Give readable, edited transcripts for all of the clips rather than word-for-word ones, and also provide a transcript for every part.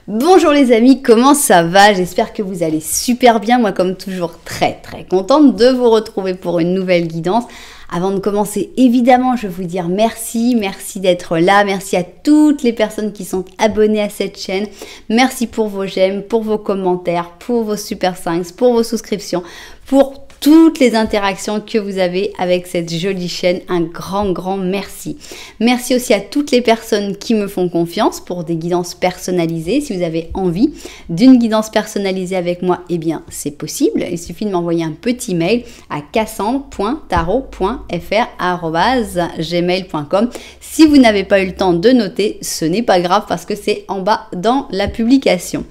Bonjour les amis, comment ça va? J'espère que vous allez super bien. Moi, comme toujours, très contente de vous retrouver pour une nouvelle guidance. Avant de commencer, évidemment, je vais vous dire merci d'être là. Merci à toutes les personnes qui sont abonnées à cette chaîne. Merci pour vos j'aime, pour vos commentaires, pour vos super thanks, pour vos souscriptions, pour toutes les interactions que vous avez avec cette jolie chaîne. Un grand merci. Merci aussi à toutes les personnes qui me font confiance pour des guidances personnalisées. Si vous avez envie d'une guidance personnalisée avec moi, eh bien c'est possible. Il suffit de m'envoyer un petit mail à cassandre.tarot.fr@gmail.com. Si vous n'avez pas eu le temps de noter, ce n'est pas grave parce que c'est en bas dans la publication.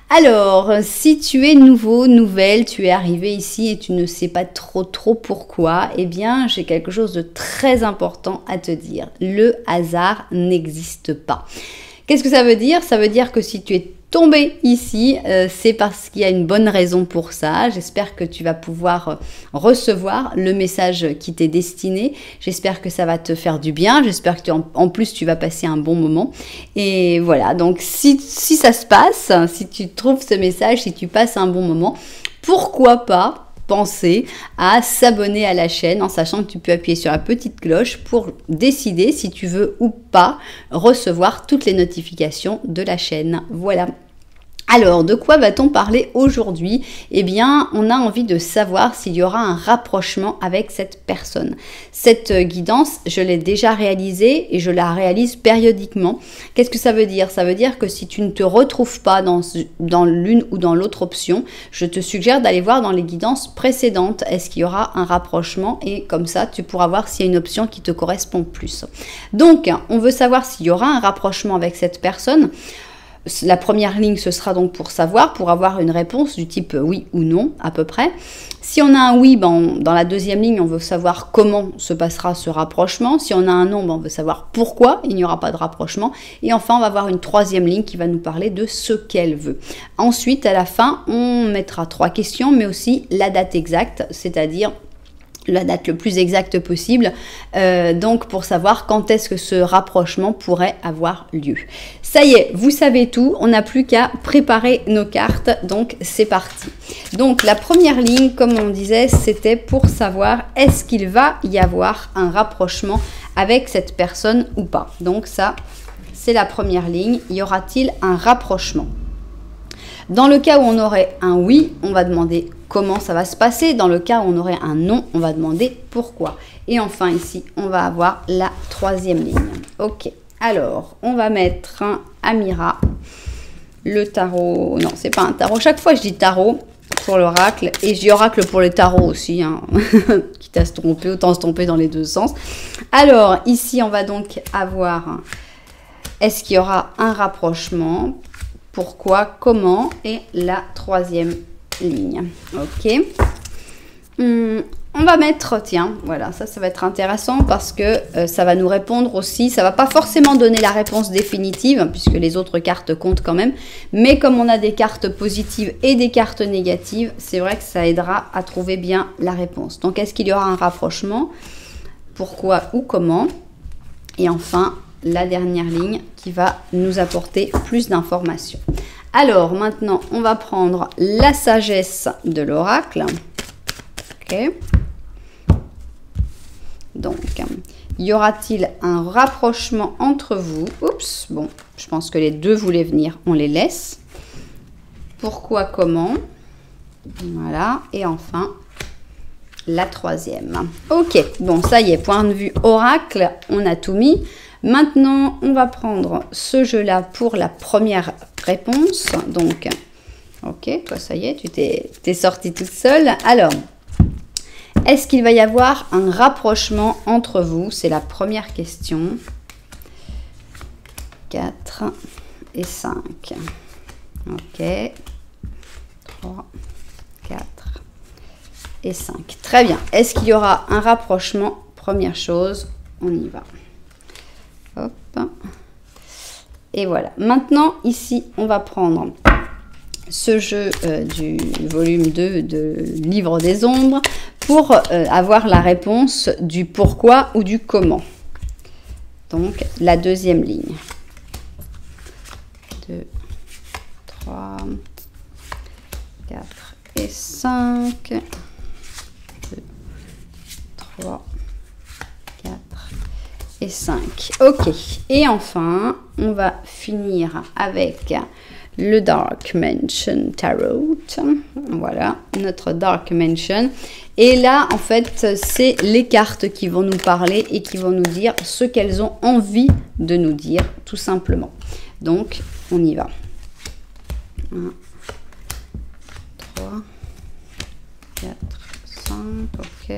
Alors, si tu es nouveau, nouvelle, tu es arrivé ici et tu ne sais pas trop pourquoi, eh bien, j'ai quelque chose de très important à te dire. Le hasard n'existe pas. Qu'est-ce que ça veut dire? Ça veut dire que si tu es tombé ici, c'est parce qu'il y a une bonne raison pour ça. J'espère que tu vas pouvoir recevoir le message qui t'est destiné. J'espère que ça va te faire du bien. J'espère que en plus tu vas passer un bon moment. Et voilà, donc si ça se passe, si tu trouves ce message, si tu passes un bon moment, pourquoi pas penser à s'abonner à la chaîne en sachant que tu peux appuyer sur la petite cloche pour décider si tu veux ou pas recevoir toutes les notifications de la chaîne. Voilà. Alors, de quoi va-t-on parler aujourd'hui? Eh bien, on a envie de savoir s'il y aura un rapprochement avec cette personne. Cette guidance, je l'ai déjà réalisée et je la réalise périodiquement. Qu'est-ce que ça veut dire? Ça veut dire que si tu ne te retrouves pas dans l'une ou dans l'autre option, je te suggère d'aller voir dans les guidances précédentes. Est-ce qu'il y aura un rapprochement? Et comme ça, tu pourras voir s'il y a une option qui te correspond plus. Donc, on veut savoir s'il y aura un rapprochement avec cette personne. La première ligne, ce sera donc pour savoir, pour avoir une réponse du type oui ou non, à peu près. Si on a un oui, dans la deuxième ligne, on veut savoir comment se passera ce rapprochement. Si on a un non, on veut savoir pourquoi il n'y aura pas de rapprochement. Et enfin, on va avoir une troisième ligne qui va nous parler de ce qu'elle veut. Ensuite, à la fin, on mettra 3 questions, mais aussi la date exacte, c'est-à-dire la date le plus exacte possible, donc pour savoir quand est-ce que ce rapprochement pourrait avoir lieu. Ça y est, vous savez tout, on n'a plus qu'à préparer nos cartes, donc c'est parti. Donc la première ligne, comme on disait, c'était pour savoir est-ce qu'il va y avoir un rapprochement avec cette personne ou pas. Donc ça, c'est la première ligne, y aura-t-il un rapprochement? Dans le cas où on aurait un oui, on va demander comment ça va se passer. Dans le cas où on aurait un non, on va demander pourquoi. Et enfin ici, on va avoir la troisième ligne. Ok, alors on va mettre un Amira, le tarot. Non, c'est pas un tarot. Chaque fois je dis tarot pour l'oracle et je dis oracle pour le tarot aussi. Hein. Quitte à se tromper, autant se tromper dans les deux sens. Alors ici, on va donc avoir, est-ce qu'il y aura un rapprochement? Pourquoi, comment et la troisième ligne. Ok. On va mettre, tiens, voilà, ça va être intéressant parce que ça va nous répondre aussi. Ça va pas forcément donner la réponse définitive puisque les autres cartes comptent quand même. Mais comme on a des cartes positives et des cartes négatives, c'est vrai que ça aidera à trouver bien la réponse. Donc, est-ce qu'il y aura un rapprochement? Pourquoi ou comment? Et enfin, la dernière ligne qui va nous apporter plus d'informations. Alors maintenant, on va prendre la sagesse de l'oracle. Ok. Donc, y aura-t-il un rapprochement entre vous? Oups, bon, je pense que les deux voulaient venir, on les laisse. Pourquoi, comment? Voilà, et enfin, la troisième. Ok, bon, ça y est, point de vue oracle, on a tout mis. Maintenant, on va prendre ce jeu-là pour la première réponse. Donc, ok, toi, ça y est, tu t'es sortie toute seule. Alors, est-ce qu'il va y avoir un rapprochement entre vous? C'est la première question. 4 et 5. Ok. 3, 4 et 5. Très bien. Est-ce qu'il y aura un rapprochement? Première chose, on y va. Hop. Et voilà. Maintenant, ici, on va prendre ce jeu du volume 2 de Livre des Ombres pour avoir la réponse du pourquoi ou du comment. Donc, la deuxième ligne. 2, 3, 4 et 5, 2, 3, 4 et 5. Ok. Et enfin, on va finir avec le Dark Mansion Tarot. Voilà, notre Dark Mansion. Et là, en fait, c'est les cartes qui vont nous parler et qui vont nous dire ce qu'elles ont envie de nous dire, tout simplement. Donc, on y va. 1, 3, 4, 5, ok.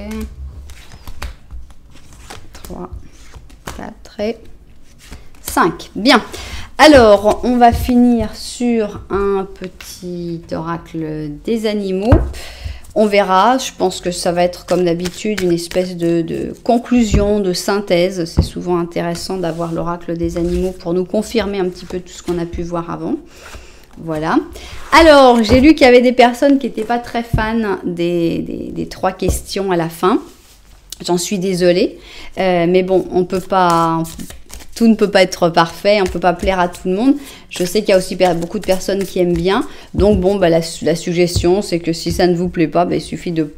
3, 4 et 5. Bien. Alors, on va finir sur un petit oracle des animaux. On verra, je pense que ça va être comme d'habitude une espèce de conclusion, de synthèse. C'est souvent intéressant d'avoir l'oracle des animaux pour nous confirmer un petit peu tout ce qu'on a pu voir avant. Voilà. Alors, j'ai lu qu'il y avait des personnes qui n'étaient pas très fans des 3 questions à la fin. J'en suis désolée. Mais bon, on peut pas... Tout ne peut pas être parfait, on ne peut pas plaire à tout le monde. Je sais qu'il y a aussi beaucoup de personnes qui aiment bien. Donc bon, bah, la suggestion, c'est que si ça ne vous plaît pas, bah, il suffit de...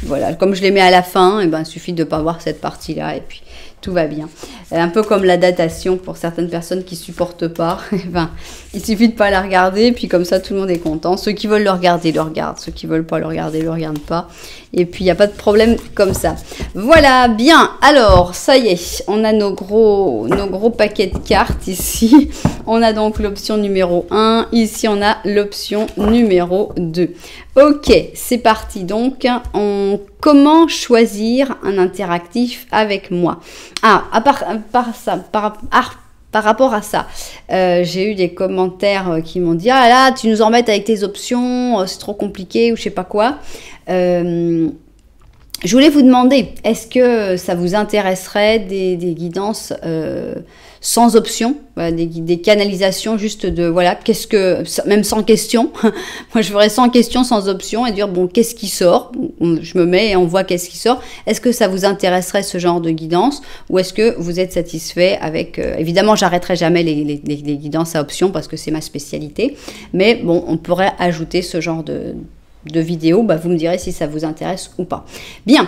Voilà, comme je les mets à la fin, et ben, il suffit de ne pas voir cette partie-là et puis tout va bien. Un peu comme la datation pour certaines personnes qui ne supportent pas. Ben, il suffit de ne pas la regarder et puis comme ça, tout le monde est content. Ceux qui veulent le regarder, le regardent. Ceux qui ne veulent pas le regarder, le regardent pas. Et puis, il n'y a pas de problème comme ça. Voilà, bien. Alors, ça y est, on a nos gros paquets de cartes ici. On a donc l'option numéro 1. Ici, on a l'option numéro 2. Ok, c'est parti. Donc, comment choisir un interactif avec moi? Ah, par rapport à ça, j'ai eu des commentaires qui m'ont dit « Ah là, tu nous embêtes avec tes options, c'est trop compliqué » ou je sais pas quoi. Je voulais vous demander, est-ce que ça vous intéresserait des guidances sans option, voilà, des canalisations juste de, voilà, qu'est-ce que, même sans question. Moi, je ferais sans question, sans option et dire, bon, qu'est-ce qui sort? Je me mets et on voit qu'est-ce qui sort. Est-ce que ça vous intéresserait ce genre de guidance ou est-ce que vous êtes satisfait avec, évidemment, j'arrêterai jamais les guidances à option parce que c'est ma spécialité, mais bon, on pourrait ajouter ce genre de vidéos, bah, vous me direz si ça vous intéresse ou pas. Bien,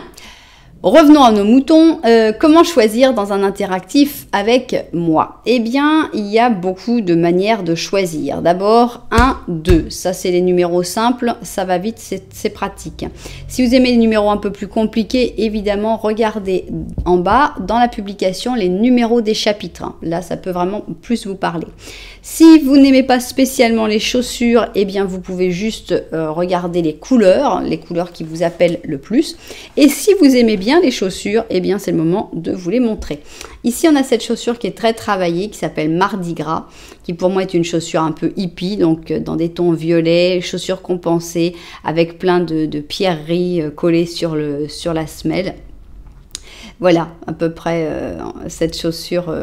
revenons à nos moutons. Comment choisir dans un interactif avec moi? Eh bien, il y a beaucoup de manières de choisir. D'abord, 1, 2. Ça, c'est les numéros simples. Ça va vite, c'est pratique. Si vous aimez les numéros un peu plus compliqués, évidemment, regardez en bas, dans la publication, les numéros des chapitres. Là, ça peut vraiment plus vous parler. Si vous n'aimez pas spécialement les chaussures, eh bien, vous pouvez juste regarder les couleurs qui vous appellent le plus. Et si vous aimez bien les chaussures, eh bien, c'est le moment de vous les montrer. Ici, on a cette chaussure qui est très travaillée, qui s'appelle Mardi Gras, qui pour moi est une chaussure un peu hippie, donc dans des tons violets, chaussure compensée, avec plein de pierreries collées sur la semelle. Voilà, à peu près cette chaussure...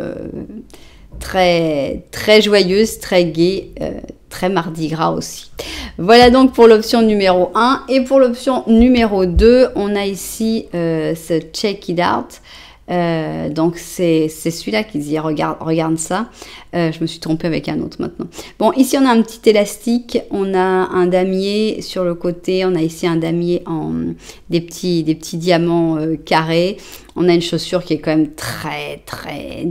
très joyeuse, très gaie, très Mardi Gras aussi. Voilà donc pour l'option numéro 1. Et pour l'option numéro 2, on a ici ce Check It Out. Donc c'est celui-là qui dit regarde ça. Je me suis trompée avec un autre maintenant. Bon, ici on a un petit élastique, on a un damier sur le côté, on a ici un damier en des petits diamants carrés. On a une chaussure qui est quand même très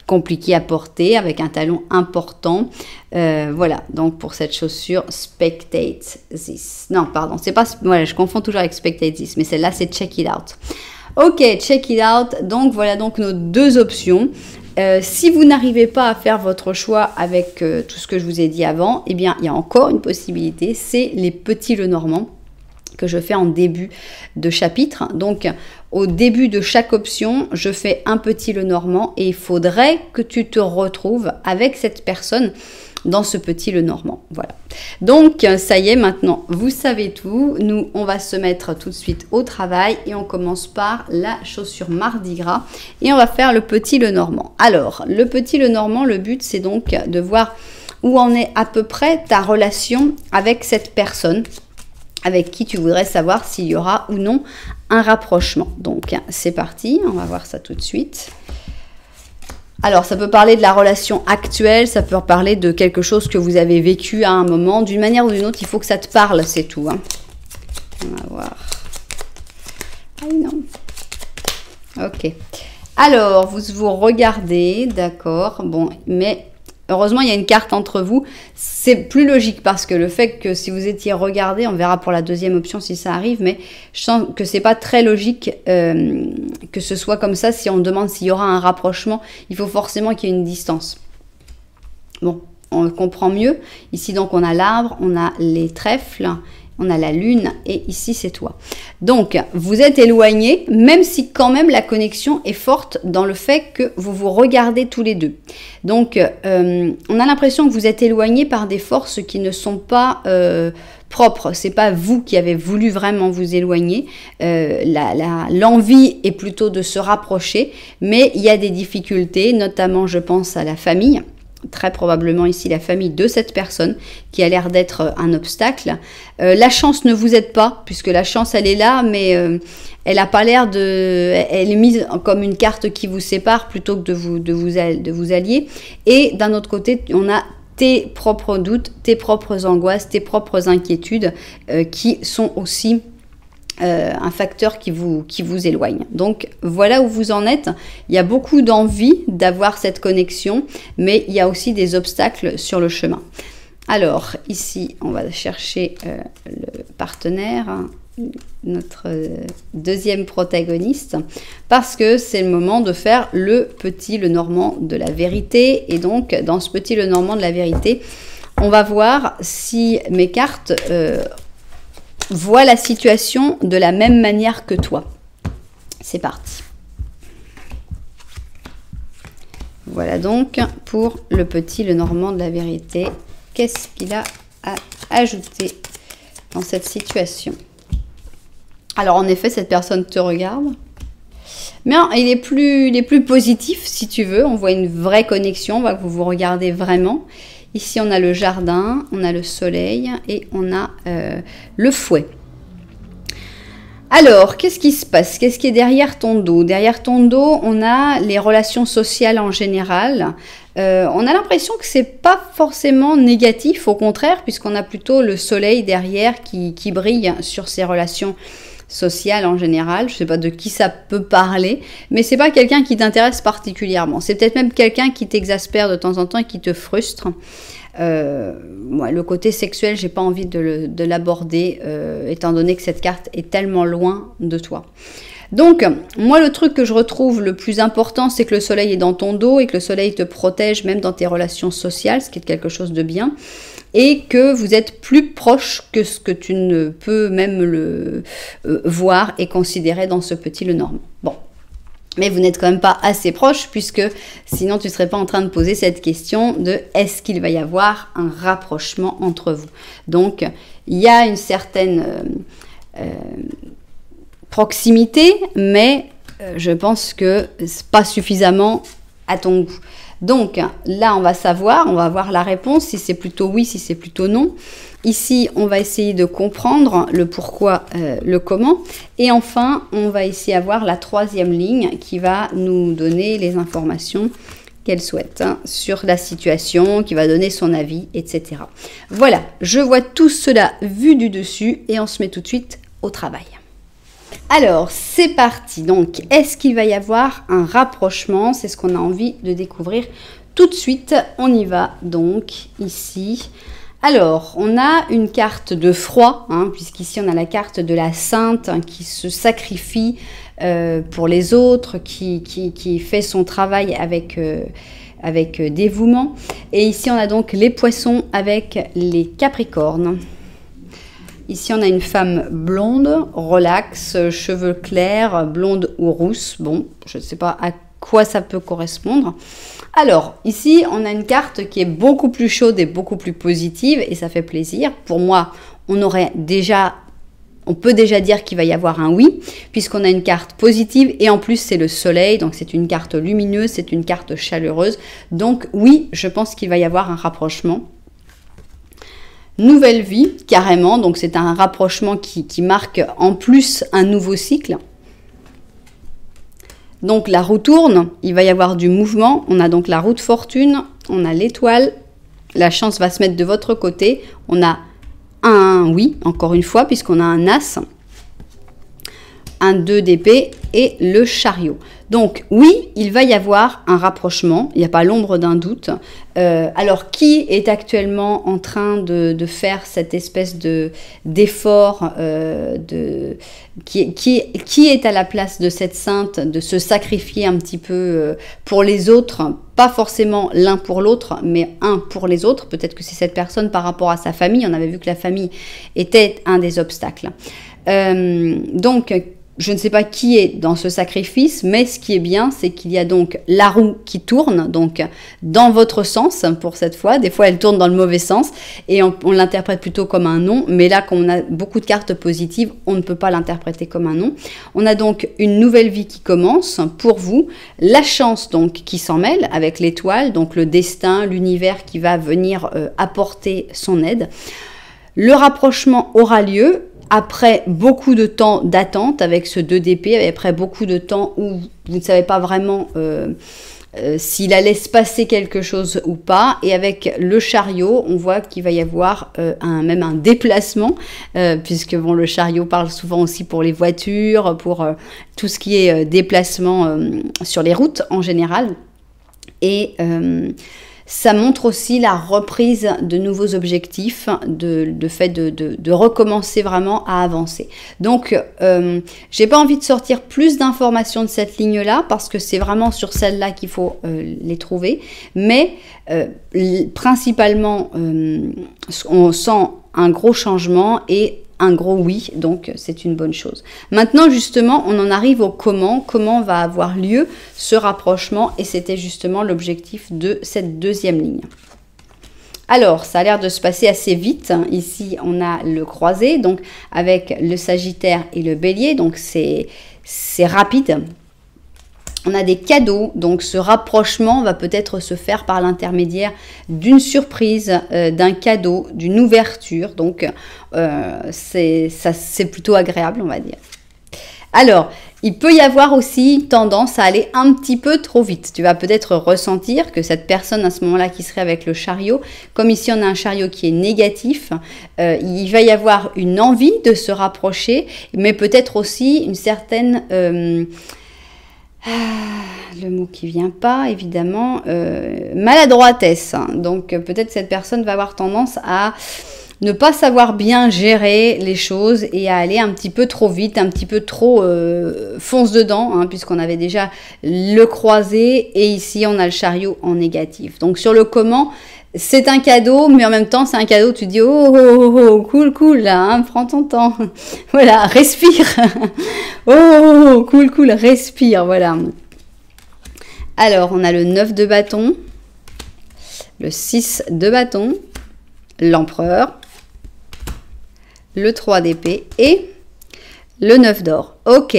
compliqué à porter avec un talon important. Voilà, donc pour cette chaussure, Spectate This. Non, pardon, c'est pas... Voilà, je confonds toujours avec Spectate This, mais celle-là, c'est Check It Out. Ok, Check It Out. Donc, voilà donc nos deux options. Si vous n'arrivez pas à faire votre choix avec tout ce que je vous ai dit avant, eh bien, il y a encore une possibilité, c'est les petits Lenormand que je fais en début de chapitre. Donc, au début de chaque option, je fais un petit Lenormand et il faudrait que tu te retrouves avec cette personne dans ce petit Lenormand. Voilà. Donc, ça y est, maintenant, vous savez tout. Nous, on va se mettre tout de suite au travail et on commence par la chaussure Mardi Gras et on va faire le petit Lenormand. Alors, le petit Lenormand, le but, c'est donc de voir où en est à peu près ta relation avec cette personne avec qui tu voudrais savoir s'il y aura ou non un rapprochement. Donc, c'est parti, on va voir ça tout de suite. Alors, ça peut parler de la relation actuelle, ça peut parler de quelque chose que vous avez vécu à un moment. D'une manière ou d'une autre, il faut que ça te parle, c'est tout. Hein. On va voir. Ah non. Ok. Alors, vous regardez, d'accord. Bon, mais heureusement, il y a une carte entre vous. C'est plus logique parce que le fait que si vous étiez regardé, on verra pour la deuxième option si ça arrive, mais je sens que c'est pas très logique que ce soit comme ça. Si on demande s'il y aura un rapprochement, il faut forcément qu'il y ait une distance. Bon, on comprend mieux. Ici, donc, on a l'arbre, on a les trèfles, on a la lune et ici, c'est toi. Donc, vous êtes éloignés, même si quand même la connexion est forte dans le fait que vous vous regardez tous les deux. Donc, on a l'impression que vous êtes éloignés par des forces qui ne sont pas propres. C'est pas vous qui avez voulu vraiment vous éloigner. L'envie est plutôt de se rapprocher, mais il y a des difficultés, notamment, je pense à la famille. Très probablement ici la famille de cette personne qui a l'air d'être un obstacle. La chance ne vous aide pas, puisque la chance elle est là, mais elle n'a pas l'air de... Elle est mise comme une carte qui vous sépare plutôt que de vous allier. Et d'un autre côté, on a tes propres doutes, tes propres angoisses, tes propres inquiétudes qui sont aussi... un facteur qui vous éloigne. Donc voilà où vous en êtes. Il y a beaucoup d'envie d'avoir cette connexion, mais il y a aussi des obstacles sur le chemin. Alors ici, on va chercher le partenaire, notre deuxième protagoniste, parce que c'est le moment de faire le petit Lenormand de la vérité. Et donc dans ce petit Lenormand de la vérité, on va voir si mes cartes vois la situation de la même manière que toi. C'est parti. Voilà donc pour le petit Lenormand de la vérité. Qu'est-ce qu'il a à ajouter dans cette situation? Alors en effet, cette personne te regarde. Mais il est plus positif si tu veux. On voit une vraie connexion, on voit que vous vous regardez vraiment. Ici, on a le jardin, on a le soleil et on a le fouet. Alors, qu'est-ce qui se passe? Qu'est-ce qui est derrière ton dos? Derrière ton dos, on a les relations sociales en général. On a l'impression que c'est pas forcément négatif, au contraire, puisqu'on a plutôt le soleil derrière qui brille sur ces relations sociales en général. Je ne sais pas de qui ça peut parler, mais c'est pas quelqu'un qui t'intéresse particulièrement. C'est peut-être même quelqu'un qui t'exaspère de temps en temps et qui te frustre. Moi, le côté sexuel, j'ai pas envie de l'aborder, étant donné que cette carte est tellement loin de toi. Donc, moi, le truc que je retrouve le plus important, c'est que le soleil est dans ton dos et que le soleil te protège même dans tes relations sociales, ce qui est quelque chose de bien, et que vous êtes plus proche que ce que tu ne peux même le voir et considérer dans ce petit Lenormand. Bon. Mais vous n'êtes quand même pas assez proche, puisque sinon tu ne serais pas en train de poser cette question de est-ce qu'il va y avoir un rapprochement entre vous. Donc, il y a une certaine proximité, mais je pense que c'est pas suffisamment à ton goût. Donc, là, on va savoir, on va voir la réponse, si c'est plutôt oui, si c'est plutôt non. Ici, on va essayer de comprendre le pourquoi, le comment. Et enfin, on va essayer d'avoir la troisième ligne qui va nous donner les informations qu'elle souhaite sur la situation, qui va donner son avis, etc. Voilà, je vois tout cela vu du dessus et on se met tout de suite au travail. Alors, c'est parti. Donc, est-ce qu'il va y avoir un rapprochement? C'est ce qu'on a envie de découvrir tout de suite. On y va donc ici. Alors, on a une carte de froid, puisqu'ici on a la carte de la sainte qui se sacrifie pour les autres, qui fait son travail avec dévouement. Et ici, on a donc les poissons avec les capricornes. Ici, on a une femme blonde, relax, cheveux clairs, blonde ou rousse. Bon, je ne sais pas à quoi ça peut correspondre. Alors, ici, on a une carte qui est beaucoup plus chaude et beaucoup plus positive et ça fait plaisir. Pour moi, on peut déjà dire qu'il va y avoir un oui, puisqu'on a une carte positive et en plus, c'est le soleil. Donc, c'est une carte lumineuse, c'est une carte chaleureuse. Donc, oui, je pense qu'il va y avoir un rapprochement. Nouvelle vie, carrément. Donc, c'est un rapprochement qui marque en plus un nouveau cycle. Donc la roue tourne, il va y avoir du mouvement. On a donc la roue de fortune, on a l'étoile. La chance va se mettre de votre côté. On a un oui, encore une fois, puisqu'on a un as. Un 2 d'épée et le chariot. Donc oui, il va y avoir un rapprochement, il n'y a pas l'ombre d'un doute. Alors qui est actuellement en train de faire cette espèce d'effort, qui est à la place de cette sainte, de se sacrifier un petit peu pour les autres, pas forcément l'un pour l'autre, mais un pour les autres. Peut-être que c'est cette personne par rapport à sa famille. On avait vu que la famille était un des obstacles. Donc, je ne sais pas qui est dans ce sacrifice, mais ce qui est bien, c'est qu'il y a donc la roue qui tourne, donc dans votre sens pour cette fois. Des fois, elle tourne dans le mauvais sens et on l'interprète plutôt comme un non. Mais là, quand on a beaucoup de cartes positives, on ne peut pas l'interpréter comme un non. On a donc une nouvelle vie qui commence pour vous. La chance donc qui s'en mêle avec l'étoile, donc le destin, l'univers qui va venir apporter son aide. Le rapprochement aura lieu après beaucoup de temps d'attente avec ce 2 d'épée, après beaucoup de temps où vous ne savez pas vraiment s'il allait se passer quelque chose ou pas. Et avec le chariot, on voit qu'il va y avoir même un déplacement, puisque bon, le chariot parle souvent aussi pour les voitures, pour tout ce qui est déplacement sur les routes en général. Et ça montre aussi la reprise de nouveaux objectifs, de fait de recommencer vraiment à avancer. Donc, j'ai pas envie de sortir plus d'informations de cette ligne-là, parce que c'est vraiment sur celle-là qu'il faut les trouver. Mais principalement, on sent un gros changement et un gros oui, donc c'est une bonne chose. Maintenant, justement, on en arrive au comment va avoir lieu ce rapprochement, et c'était justement l'objectif de cette deuxième ligne. Alors, ça a l'air de se passer assez vite. Ici, on a le croisé, donc avec le Sagittaire et le Bélier, donc c'est rapide. On a des cadeaux, donc ce rapprochement va peut-être se faire par l'intermédiaire d'une surprise, d'un cadeau, d'une ouverture. Donc, c'est plutôt agréable, on va dire. Alors, il peut y avoir aussi tendance à aller un petit peu trop vite. Tu vas peut-être ressentir que cette personne à ce moment-là qui serait avec le chariot, comme ici on a un chariot qui est négatif, il va y avoir une envie de se rapprocher, mais peut-être aussi une certaine... le mot qui vient pas, évidemment, maladroitesse. Donc peut-être cette personne va avoir tendance à ne pas savoir bien gérer les choses et à aller un petit peu trop vite, un petit peu trop fonce dedans, hein, puisqu'on avait déjà le croisé et ici on a le chariot en négatif. Donc sur le comment, c'est un cadeau, mais en même temps c'est un cadeau, tu dis oh, cool là, hein, prends ton temps, voilà, respire, oh cool, respire, voilà. Alors on a le 9 de bâton, le 6 de bâton, l'empereur, le 3 d'épée et le 9 d'or. Ok,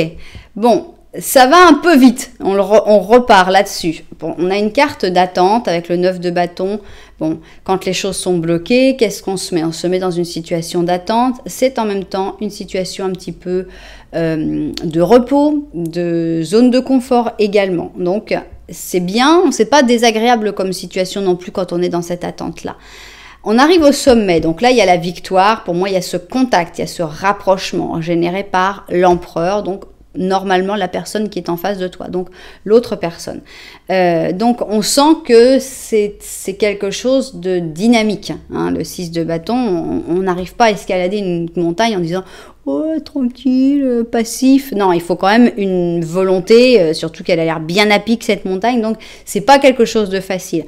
bon, ça va un peu vite, on repart là-dessus. Bon, on a une carte d'attente avec le 9 de bâton. Bon, quand les choses sont bloquées, qu'est-ce qu'on se met? On se met dans une situation d'attente. C'est en même temps une situation un petit peu de repos, de zone de confort également. Donc, c'est bien, c'est pas désagréable comme situation non plus quand on est dans cette attente-là. On arrive au sommet, donc là il y a la victoire, pour moi il y a ce contact, il y a ce rapprochement généré par l'empereur, donc normalement la personne qui est en face de toi, donc l'autre personne. Donc on sent que c'est quelque chose de dynamique, hein, le 6 de bâton, on n'arrive pas à escalader une montagne en disant « oh tranquille, passif ». Non, il faut quand même une volonté, surtout qu'elle a l'air bien à pic cette montagne, donc c'est pas quelque chose de facile.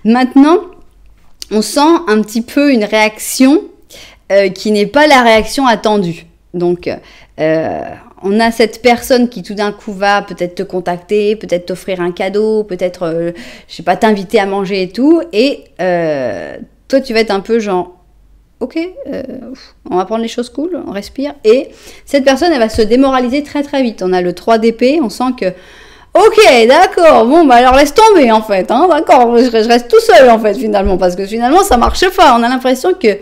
Maintenant, on sent un petit peu une réaction qui n'est pas la réaction attendue. Donc, on a cette personne qui tout d'un coup va peut-être te contacter, peut-être t'offrir un cadeau, peut-être, je sais pas, t'inviter à manger et tout. Et toi, tu vas être un peu genre, ok, on va prendre les choses cool, on respire. Et cette personne, elle va se démoraliser très très vite. On a le 3 d'épée, on sent que... Ok, d'accord, bon, bah alors laisse tomber en fait, hein, d'accord, je reste tout seul en fait finalement, parce que finalement ça marche pas, on a l'impression que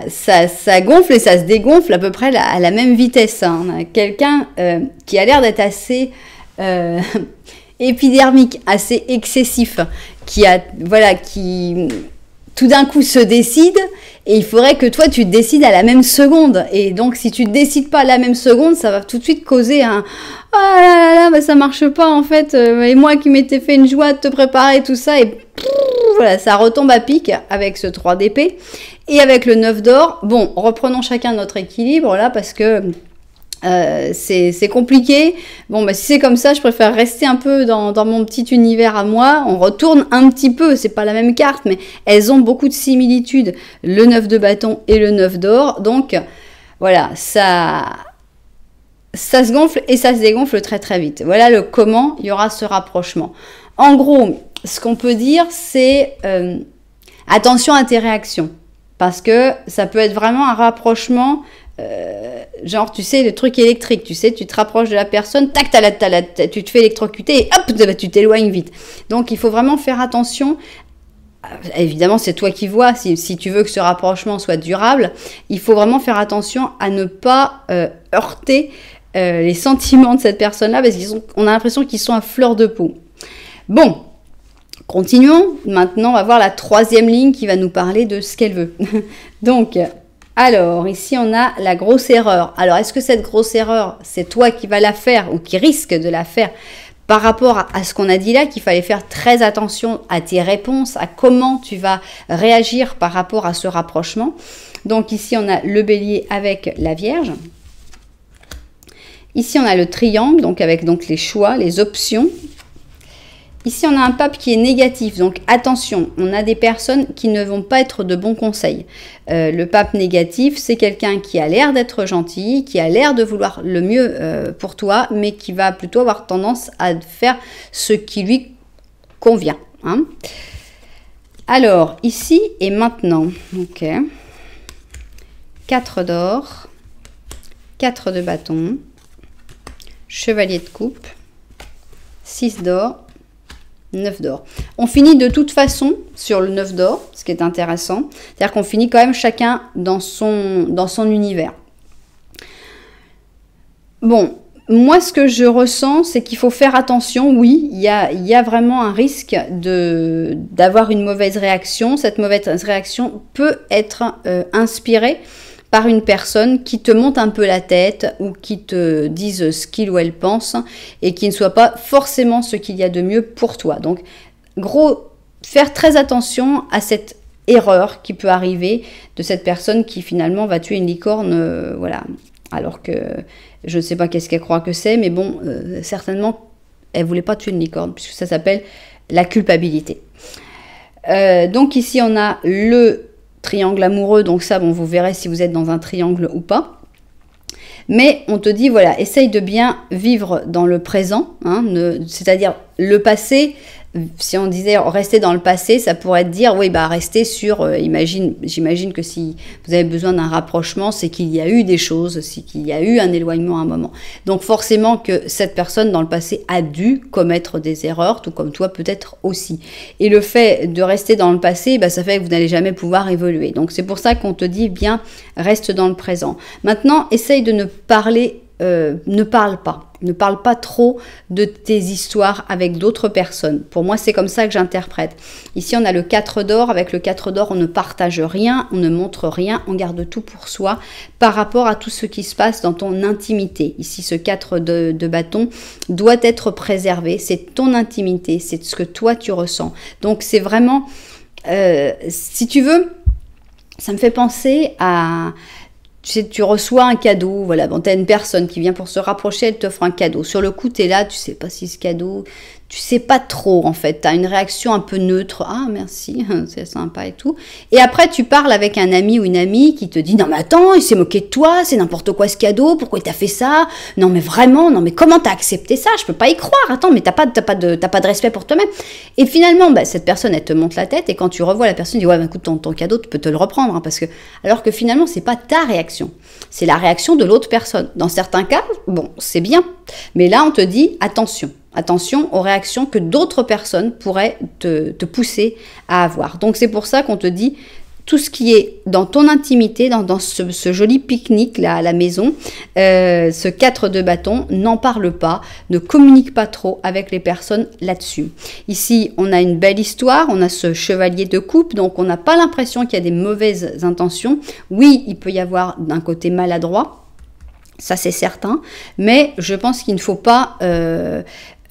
ça gonfle et ça se dégonfle à peu près à la même vitesse, hein. On a quelqu'un qui a l'air d'être assez épidermique assez excessif qui tout d'un coup se décide et il faudrait que toi tu te décides à la même seconde. Et donc si tu te décides pas à la même seconde, ça va tout de suite causer un ah là là, bah ça marche pas en fait. Et moi qui m'étais fait une joie de te préparer tout ça et voilà, ça retombe à pic avec ce 3 d'épée et avec le 9 d'or. Bon, reprenons chacun notre équilibre là parce que c'est compliqué. Bon, bah si c'est comme ça, je préfère rester un peu dans mon petit univers à moi. On retourne un petit peu, c'est pas la même carte, mais elles ont beaucoup de similitudes, le 9 de bâton et le 9 d'or. Donc, voilà, ça se gonfle et ça se dégonfle très très vite. Voilà le comment il y aura ce rapprochement. En gros, ce qu'on peut dire, c'est attention à tes réactions. Parce que ça peut être vraiment un rapprochement genre tu sais le truc électrique, tu sais tu te rapproches de la personne, tac tu te fais électrocuter et hop tu t'éloignes vite. Donc il faut vraiment faire attention. Évidemment c'est toi qui vois, si tu veux que ce rapprochement soit durable, il faut vraiment faire attention à ne pas heurter les sentiments de cette personne là parce qu'on a l'impression qu'ils sont à fleur de peau. Bon, continuons. Maintenant on va voir la troisième ligne qui va nous parler de ce qu'elle veut. Donc alors, ici, on a la grosse erreur. Alors, est-ce que cette grosse erreur, c'est toi qui vas la faire ou qui risque de la faire par rapport à ce qu'on a dit là, qu'il fallait faire très attention à tes réponses, à comment tu vas réagir par rapport à ce rapprochement. Donc, ici, on a le bélier avec la Vierge. Ici, on a le triangle, donc avec les choix, les options. Ici, on a un pape qui est négatif, donc attention, on a des personnes qui ne vont pas être de bons conseils. Le pape négatif, c'est quelqu'un qui a l'air d'être gentil, qui a l'air de vouloir le mieux pour toi, mais qui va plutôt avoir tendance à faire ce qui lui convient. Hein. Alors, ici et maintenant, ok, 4 d'or, 4 de bâton, chevalier de coupe, 6 d'or, 9 d'or. On finit de toute façon sur le 9 d'or, ce qui est intéressant. C'est-à-dire qu'on finit quand même chacun dans son univers. Bon, moi ce que je ressens, c'est qu'il faut faire attention. Oui, il y a vraiment un risque d'avoir une mauvaise réaction. Cette mauvaise réaction peut être inspirée par une personne qui te monte un peu la tête ou qui te dise ce qu'il ou elle pense et qui ne soit pas forcément ce qu'il y a de mieux pour toi. Donc, gros, faire très attention à cette erreur qui peut arriver de cette personne qui finalement va tuer une licorne, voilà. Alors que je ne sais pas qu'est-ce qu'elle croit que c'est, mais bon, certainement, elle ne voulait pas tuer une licorne puisque ça s'appelle la culpabilité. Donc ici, on a le triangle amoureux, donc ça, bon, vous verrez si vous êtes dans un triangle ou pas. Mais on te dit, voilà, essaye de bien vivre dans le présent, hein, c'est-à-dire le passé. Si on disait rester dans le passé, ça pourrait dire, oui, bah rester sur, j'imagine que si vous avez besoin d'un rapprochement, c'est qu'il y a eu des choses, c'est qu'il y a eu un éloignement à un moment. Donc forcément que cette personne dans le passé a dû commettre des erreurs, tout comme toi peut-être aussi. Et le fait de rester dans le passé, bah, ça fait que vous n'allez jamais pouvoir évoluer. Donc c'est pour ça qu'on te dit, bien, reste dans le présent. Maintenant, essaye de ne parle pas trop de tes histoires avec d'autres personnes. Pour moi, c'est comme ça que j'interprète. Ici, on a le 4 d'or. Avec le 4 d'or, on ne partage rien, on ne montre rien, on garde tout pour soi par rapport à tout ce qui se passe dans ton intimité. Ici, ce 4 de bâton doit être préservé. C'est ton intimité, c'est ce que toi, tu ressens. Donc, c'est vraiment, si tu veux, ça me fait penser à... Tu sais, tu reçois un cadeau, voilà, bon, t'as une personne qui vient pour se rapprocher, elle t'offre un cadeau. Sur le coup, t'es là, tu sais pas si ce cadeau, tu sais pas trop, en fait. T'as une réaction un peu neutre. Ah, merci, c'est sympa et tout. Et après, tu parles avec un ami ou une amie qui te dit, non, mais attends, il s'est moqué de toi, c'est n'importe quoi ce cadeau, pourquoi il t'a fait ça? Non, mais vraiment, non, mais comment t'as accepté ça? Je peux pas y croire. Attends, mais t'as pas de respect pour toi-même. Et finalement, bah, cette personne, elle te monte la tête et quand tu revois la personne, tu dis, ouais, bah, écoute, ton cadeau, tu peux te le reprendre, hein, parce que, alors que finalement, c'est pas ta réaction. C'est la réaction de l'autre personne. Dans certains cas, bon, c'est bien. Mais là, on te dit, attention. Attention aux réactions que d'autres personnes pourraient te pousser à avoir. Donc, c'est pour ça qu'on te dit, tout ce qui est dans ton intimité, dans ce joli pique-nique là à la maison, ce 4 de bâton, n'en parle pas, ne communique pas trop avec les personnes là-dessus. Ici, on a une belle histoire, on a ce chevalier de coupe, donc on n'a pas l'impression qu'il y a des mauvaises intentions. Oui, il peut y avoir d'un côté maladroit, ça c'est certain, mais je pense qu'il ne faut pas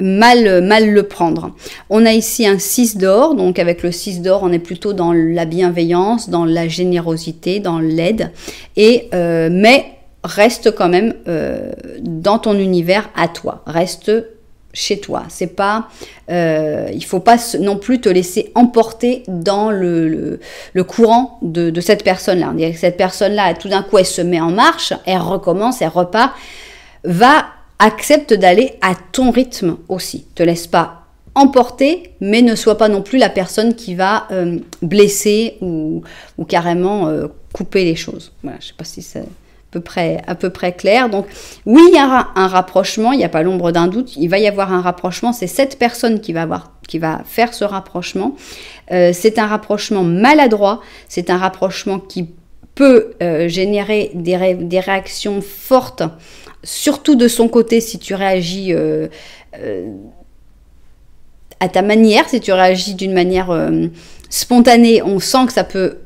mal le prendre. On a ici un 6 d'or, donc avec le 6 d'or, on est plutôt dans la bienveillance, dans la générosité, dans l'aide, mais reste quand même dans ton univers à toi, reste chez toi. C'est pas, il faut pas non plus te laisser emporter dans le courant de cette personne-là. On dirait que cette personne-là, tout d'un coup, elle se met en marche, elle recommence, elle repart, accepte d'aller à ton rythme aussi. Te laisse pas emporter, mais ne sois pas non plus la personne qui va blesser ou carrément couper les choses. Voilà, je sais pas si c'est à peu près clair. Donc oui, il y a un rapprochement, il n'y a pas l'ombre d'un doute, il va y avoir un rapprochement, c'est cette personne qui va faire ce rapprochement. C'est un rapprochement maladroit, c'est un rapprochement qui peut générer des réactions fortes, surtout de son côté si tu réagis à ta manière, si tu réagis d'une manière spontanée, on sent que ça peut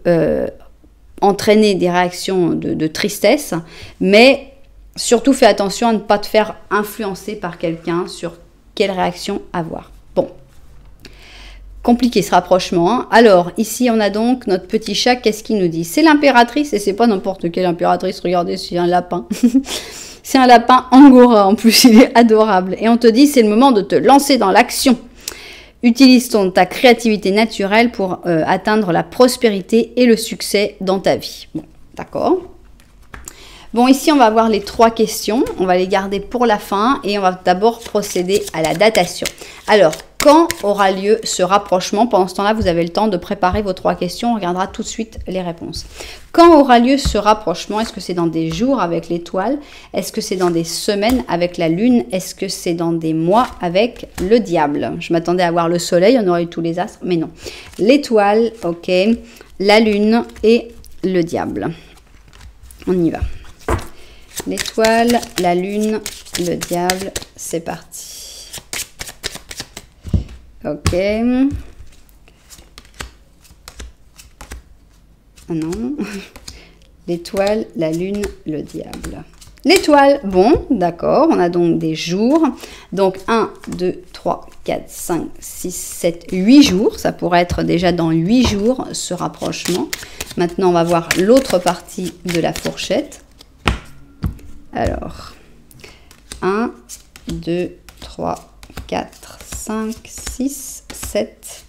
entraîner des réactions de tristesse, mais surtout fais attention à ne pas te faire influencer par quelqu'un sur quelle réaction avoir. Bon, compliqué ce rapprochement, hein. Alors, ici, on a donc notre petit chat, qu'est-ce qu'il nous dit? C'est l'impératrice, et c'est pas n'importe quelle impératrice, regardez, c'est un lapin. C'est un lapin angora, en plus, il est adorable. Et on te dit, c'est le moment de te lancer dans l'action. Utilise ta créativité naturelle pour atteindre la prospérité et le succès dans ta vie. Bon, d'accord. Bon, ici, on va voir les 3 questions. On va les garder pour la fin et on va d'abord procéder à la datation. Alors, quand aura lieu ce rapprochement? Pendant ce temps-là, vous avez le temps de préparer vos 3 questions. On regardera tout de suite les réponses. Quand aura lieu ce rapprochement? Est-ce que c'est dans des jours avec l'étoile? Est-ce que c'est dans des semaines avec la lune? Est-ce que c'est dans des mois avec le diable? Je m'attendais à voir le soleil, on aurait eu tous les astres, mais non. L'étoile, ok, la lune et le diable. On y va. L'étoile, la lune, le diable, c'est parti. Ok. Ah non. L'étoile, la lune, le diable. L'étoile, bon, d'accord, on a donc des jours. Donc 1, 2, 3, 4, 5, 6, 7, 8 jours. Ça pourrait être déjà dans 8 jours ce rapprochement. Maintenant, on va voir l'autre partie de la fourchette. Alors, 1, 2, 3, 4, 5, 6, 7,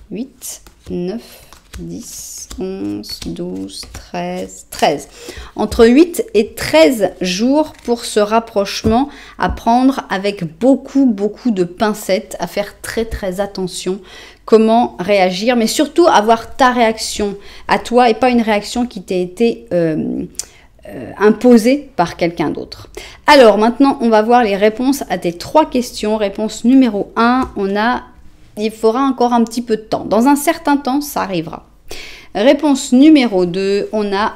8, 9, 10, 11, 12, 13, 13. Entre 8 et 13 jours pour ce rapprochement à prendre avec beaucoup de pincettes, à faire très attention comment réagir, mais surtout avoir ta réaction à toi et pas une réaction qui t'a été imposée par quelqu'un d'autre. Alors maintenant, on va voir les réponses à tes 3 questions. Réponse numéro 1, il faudra encore un petit peu de temps. Dans un certain temps, ça arrivera. Réponse numéro 2, on a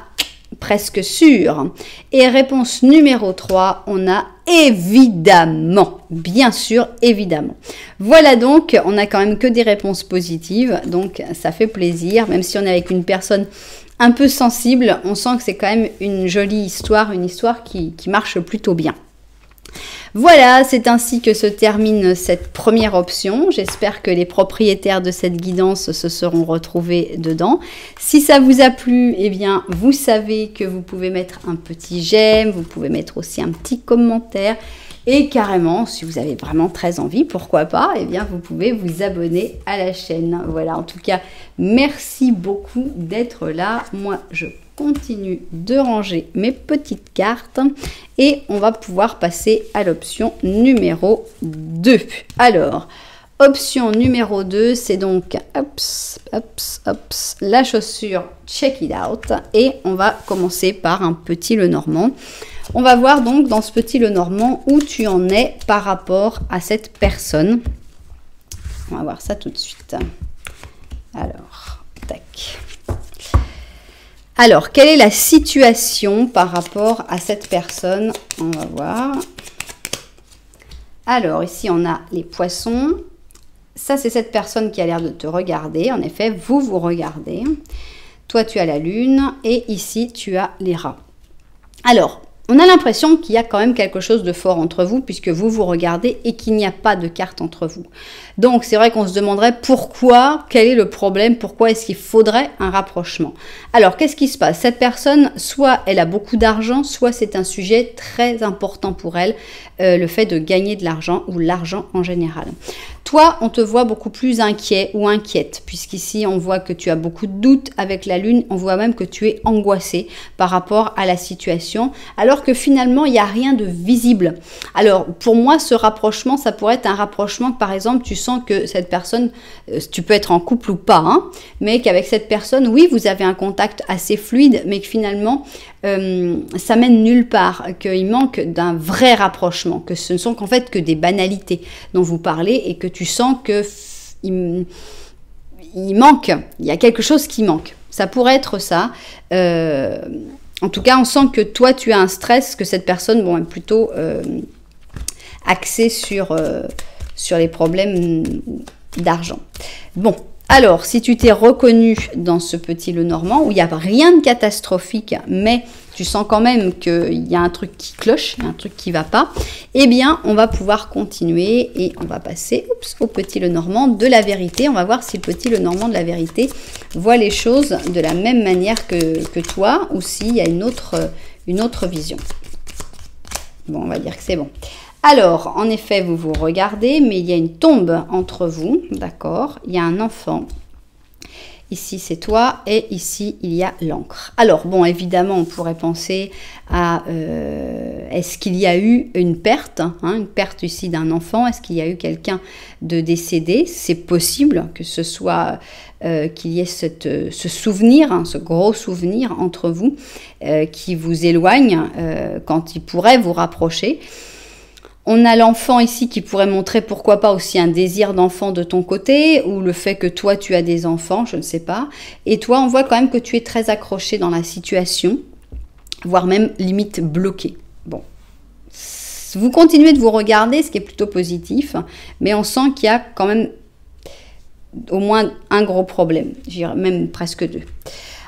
presque sûr. Et réponse numéro 3, on a évidemment. Bien sûr, évidemment. Voilà donc, on a quand même que des réponses positives. Donc, ça fait plaisir. Même si on est avec une personne un peu sensible, on sent que c'est quand même une jolie histoire, une histoire qui marche plutôt bien. Voilà, c'est ainsi que se termine cette première option. J'espère que les propriétaires de cette guidance se seront retrouvés dedans. Si ça vous a plu, eh bien, vous savez que vous pouvez mettre un petit j'aime, vous pouvez mettre aussi un petit commentaire. Et carrément, si vous avez vraiment très envie, pourquoi pas, eh bien, vous pouvez vous abonner à la chaîne. Voilà, en tout cas, merci beaucoup d'être là. Moi, je continue de ranger mes petites cartes et on va pouvoir passer à l'option numéro 2. Alors, option numéro 2, c'est donc la chaussure Check It Out et on va commencer par un petit Lenormand. On va voir donc dans ce petit Lenormand où tu en es par rapport à cette personne. On va voir ça tout de suite. Alors, tac. Alors, quelle est la situation par rapport à cette personne? On va voir. Alors, ici, on a les poissons. Ça, c'est cette personne qui a l'air de te regarder. En effet, vous vous regardez. Toi, tu as la lune. Et ici, tu as les rats. Alors, on a l'impression qu'il y a quand même quelque chose de fort entre vous puisque vous vous regardez et qu'il n'y a pas de carte entre vous. Donc, c'est vrai qu'on se demanderait pourquoi, quel est le problème, pourquoi est-ce qu'il faudrait un rapprochement. Alors, qu'est-ce qui se passe? Cette personne, soit elle a beaucoup d'argent, soit c'est un sujet très important pour elle, le fait de gagner de l'argent ou l'argent en général. Toi, on te voit beaucoup plus inquiet ou inquiète, puisqu'ici, on voit que tu as beaucoup de doutes avec la lune, on voit même que tu es angoissé par rapport à la situation, alors que finalement, il n'y a rien de visible. Alors, pour moi, ce rapprochement, ça pourrait être un rapprochement que, par exemple, tu sens que cette personne, tu peux être en couple ou pas, hein, mais qu'avec cette personne, oui, vous avez un contact assez fluide, mais que finalement, ça mène nulle part, qu'il manque d'un vrai rapprochement, que ce ne sont qu'en fait que des banalités dont vous parlez et que tu sens que il manque, il y a quelque chose qui manque. Ça pourrait être ça. En tout cas, on sent que toi, tu as un stress, que cette personne, bon, est plutôt axée sur les problèmes d'argent. Bon. Alors, si tu t'es reconnu dans ce petit Lenormand, où il n'y a rien de catastrophique, mais tu sens quand même qu'il y a un truc qui cloche, un truc qui ne va pas, eh bien, on va pouvoir continuer et on va passer au petit Lenormand de la vérité. On va voir si le petit Lenormand de la vérité voit les choses de la même manière que toi ou s'il y a une autre vision. Bon, on va dire que c'est bon. Alors, en effet, vous vous regardez, mais il y a une tombe entre vous, d'accord? Il y a un enfant. Ici, c'est toi et ici, il y a l'encre. Alors, bon, évidemment, on pourrait penser à est-ce qu'il y a eu une perte, hein, une perte ici d'un enfant? Est-ce qu'il y a eu quelqu'un de décédé? C'est possible que ce soit qu'il y ait ce souvenir, hein, ce gros souvenir entre vous qui vous éloigne quand il pourrait vous rapprocher. On a l'enfant ici qui pourrait montrer pourquoi pas aussi un désir d'enfant de ton côté ou le fait que toi tu as des enfants, je ne sais pas. Et toi on voit quand même que tu es très accroché dans la situation, voire même limite bloqué. Bon, vous continuez de vous regarder, ce qui est plutôt positif, mais on sent qu'il y a quand même au moins un gros problème, je dirais même presque deux.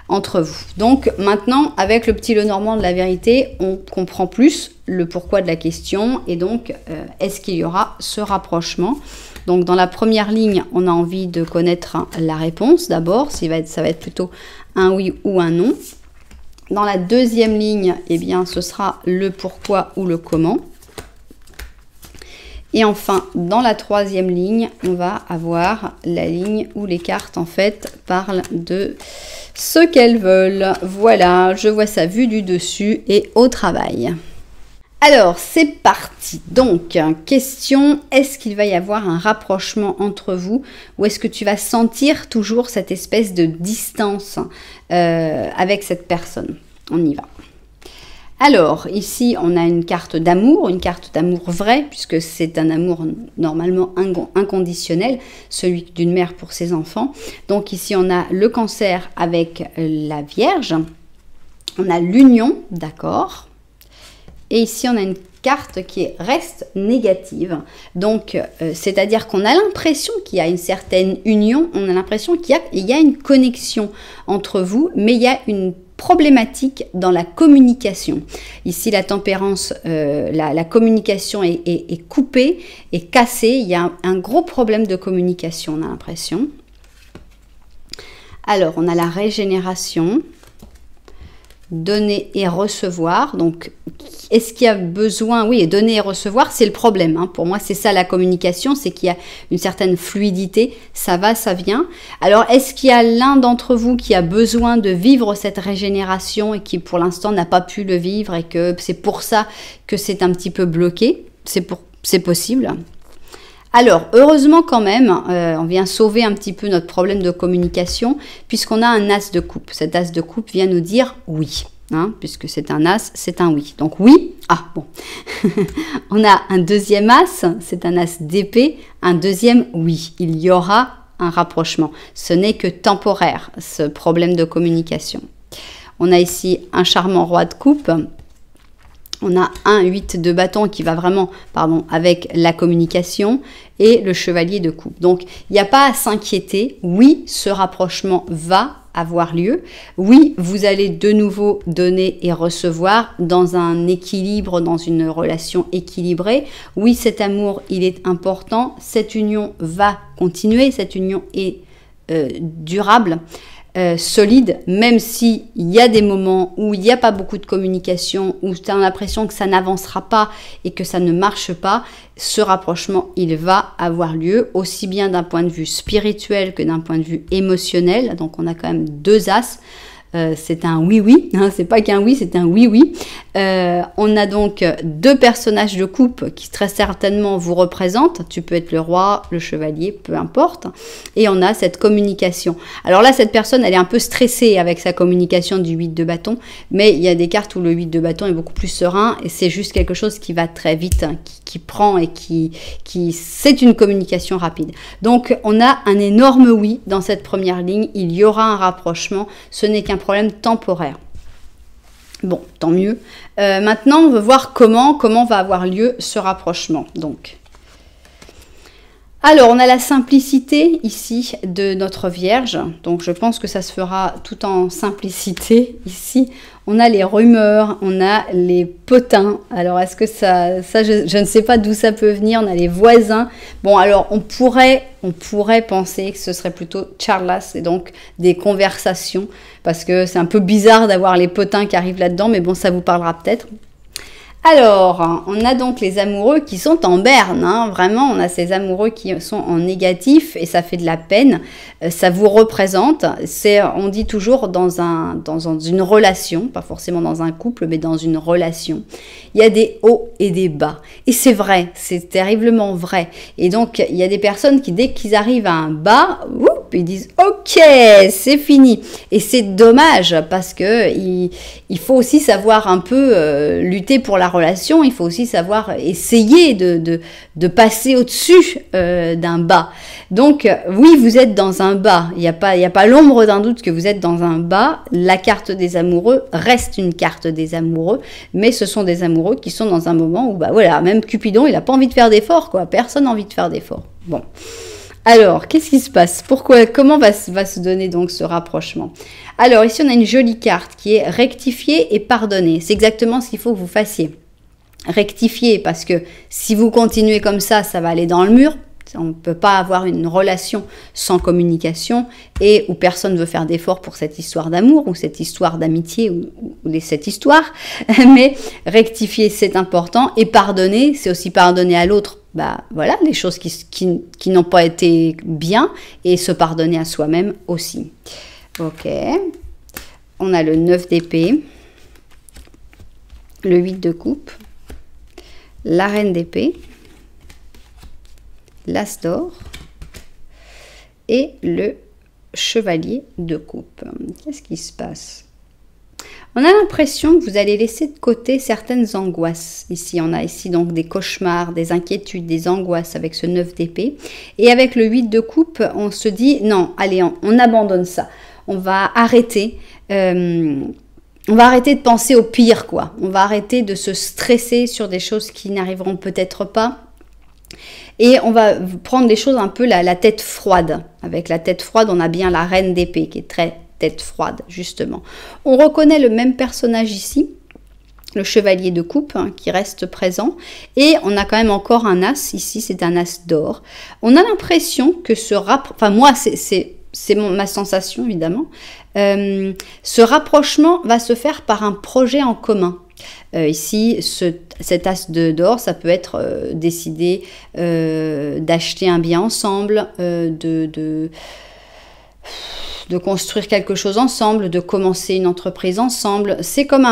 Entre vous. Donc maintenant, avec le petit Lenormand de la vérité, on comprend plus le pourquoi de la question et donc est-ce qu'il y aura ce rapprochement? Donc dans la première ligne, on a envie de connaître la réponse d'abord, ça va être plutôt un oui ou un non. Dans la deuxième ligne, eh bien ce sera le pourquoi ou le comment. Et enfin, dans la troisième ligne, on va avoir la ligne où les cartes, en fait, parlent de ce qu'elles veulent. Voilà, je vois ça vu du dessus et au travail. Alors, c'est parti. Donc, question, est-ce qu'il va y avoir un rapprochement entre vous ou est-ce que tu vas sentir toujours cette espèce de distance avec cette personne? On y va. Alors, ici, on a une carte d'amour vrai, puisque c'est un amour normalement inconditionnel, celui d'une mère pour ses enfants. Donc ici, on a le Cancer avec la Vierge, on a l'union, d'accord. Et ici, on a une carte qui reste négative. Donc, c'est-à-dire qu'on a l'impression qu'il y a une certaine union, on a l'impression qu'il y a une connexion entre vous, mais il y a une problématique dans la communication. Ici, la tempérance, la communication est coupée, est cassée. Il y a un gros problème de communication, on a l'impression. Alors, on a la régénération, donner et recevoir. Donc, est-ce qu'il y a besoin? Oui, donner et recevoir, c'est le problème. Hein. Pour moi, c'est ça la communication, c'est qu'il y a une certaine fluidité. Ça va, ça vient. Alors, est-ce qu'il y a l'un d'entre vous qui a besoin de vivre cette régénération et qui, pour l'instant, n'a pas pu le vivre et que c'est pour ça que c'est un petit peu bloqué? C'est possible. Alors, heureusement quand même, on vient sauver un petit peu notre problème de communication puisqu'on a un as de coupe. Cet as de coupe vient nous dire oui, hein, puisque c'est un as, c'est un oui. Donc oui, ah bon. On a un deuxième as, c'est un as d'épée, un deuxième oui. Il y aura un rapprochement. Ce n'est que temporaire, ce problème de communication. On a ici un charmant roi de coupe. On a un 8 de bâton qui va vraiment, pardon, avec la communication et le chevalier de coupe. Donc, il n'y a pas à s'inquiéter. Oui, ce rapprochement va avoir lieu. Oui, vous allez de nouveau donner et recevoir dans un équilibre, dans une relation équilibrée. Oui, cet amour, il est important. Cette union va continuer. Cette union est durable. Solide, même s'il y a des moments où il n'y a pas beaucoup de communication, où tu as l'impression que ça n'avancera pas et que ça ne marche pas, ce rapprochement, il va avoir lieu, aussi bien d'un point de vue spirituel que d'un point de vue émotionnel. Donc on a quand même deux as. C'est un oui-oui, hein, c'est pas qu'un oui, c'est un oui-oui. On a donc deux personnages de coupe qui très certainement vous représentent. Tu peux être le roi, le chevalier, peu importe. Et on a cette communication. Alors là, cette personne, elle est un peu stressée avec sa communication du 8 de bâton, mais il y a des cartes où le 8 de bâton est beaucoup plus serein et c'est juste quelque chose qui va très vite, hein, qui prend et c'est une communication rapide. Donc, on a un énorme oui dans cette première ligne. Il y aura un rapprochement. Ce n'est qu'un problème temporaire. Bon, tant mieux. Maintenant, on veut voir comment va avoir lieu ce rapprochement. Donc, alors, on a la simplicité ici de notre Vierge. Donc, je pense que ça se fera tout en simplicité ici. On a les rumeurs, on a les potins. Alors, est-ce que je ne sais pas d'où ça peut venir. On a les voisins. Bon, alors, on pourrait penser que ce serait plutôt charlas et donc des conversations. Parce que c'est un peu bizarre d'avoir les potins qui arrivent là-dedans. Mais bon, ça vous parlera peut-être. Alors, on a donc les amoureux qui sont en berne, hein. Vraiment, on a ces amoureux qui sont en négatif et ça fait de la peine, ça vous représente, on dit toujours dans une relation, pas forcément dans un couple, mais dans une relation, il y a des hauts et des bas, et c'est vrai, c'est terriblement vrai, et donc il y a des personnes qui, dès qu'ils arrivent à un bas, ils disent ok, c'est fini, et c'est dommage, parce que il faut aussi savoir un peu lutter pour la relation, il faut aussi savoir essayer de passer au-dessus d'un bas. Donc oui, vous êtes dans un bas, il n'y a pas l'ombre d'un doute que vous êtes dans un bas. La carte des amoureux reste une carte des amoureux, mais ce sont des amoureux qui sont dans un moment où, bah voilà, même Cupidon, il n'a pas envie de faire d'efforts, quoi. Personne n'a envie de faire d'efforts. Bon. Alors, qu'est-ce qui se passe? Comment va se donner donc ce rapprochement? Alors, ici, on a une jolie carte qui est rectifier et pardonner. C'est exactement ce qu'il faut que vous fassiez. Rectifier, parce que si vous continuez comme ça, ça va aller dans le mur. On ne peut pas avoir une relation sans communication et où personne ne veut faire d'efforts pour cette histoire d'amour ou cette histoire d'amitié ou cette histoire. Mais rectifier, c'est important. Et pardonner, c'est aussi pardonner à l'autre. Bah voilà, les choses qui n'ont pas été bien et se pardonner à soi-même aussi. Ok. On a le 9 d'épée, le 8 de coupe, la reine d'épée, l'as d'or et le chevalier de coupe. Qu'est-ce qui se passe? On a l'impression que vous allez laisser de côté certaines angoisses. Ici, on a ici donc des cauchemars, des inquiétudes, des angoisses avec ce 9 d'épée. Et avec le 8 de coupe, on se dit, non, allez, on abandonne ça. On va arrêter. On va arrêter de penser au pire, quoi. On va arrêter de se stresser sur des choses qui n'arriveront peut-être pas. Et on va prendre les choses un peu la tête froide. Avec la tête froide, on a bien la reine d'épée qui est très tête froide, justement. On reconnaît le même personnage ici, le chevalier de coupe, hein, qui reste présent. Et on a quand même encore un as, ici c'est un as d'or. On a l'impression que enfin moi c'est ma sensation évidemment, ce rapprochement va se faire par un projet en commun. Ici, cet as d'or, ça peut être décider d'acheter un bien ensemble, de construire quelque chose ensemble, de commencer une entreprise ensemble. C'est comme